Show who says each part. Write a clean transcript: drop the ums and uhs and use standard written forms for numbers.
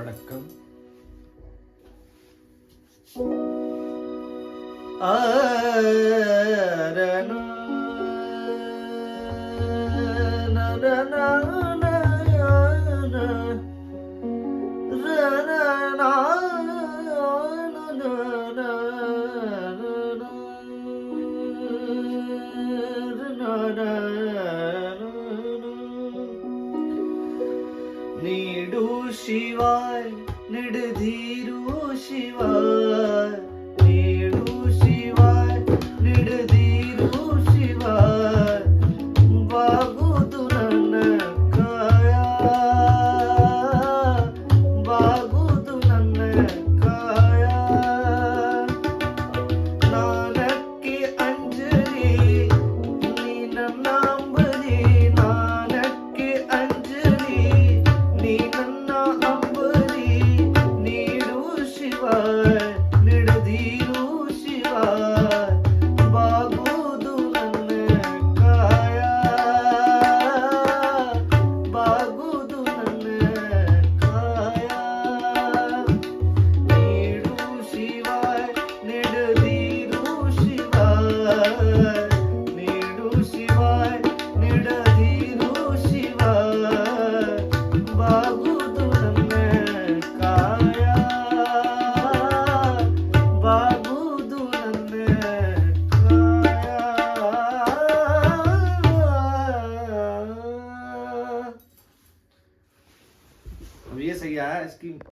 Speaker 1: வணக்கம். ನೀಡು ಶಿವಾಯ ನಿಡಧೀರು ಶಿವಾಯ ನೀಡು ಶಿವಾಯ ನಿಡಧೀರು ಶಿವಾಯ ಬಾಗುದು ನನ್ನ ಕಾಯ ಬಾಗುದು ನನ್ನ ಕಾಯ ನಾನಕ್ಕೆ ಅಂಜಲಿ ನೀ ನನ್ನ ಅಂಬಲಿ ನಾನಕ್ಕೆ ಅಂಜಲಿ ನೀ ನನ್ನ ಅಂಬಲಿ ನೀಡು ಶಿವ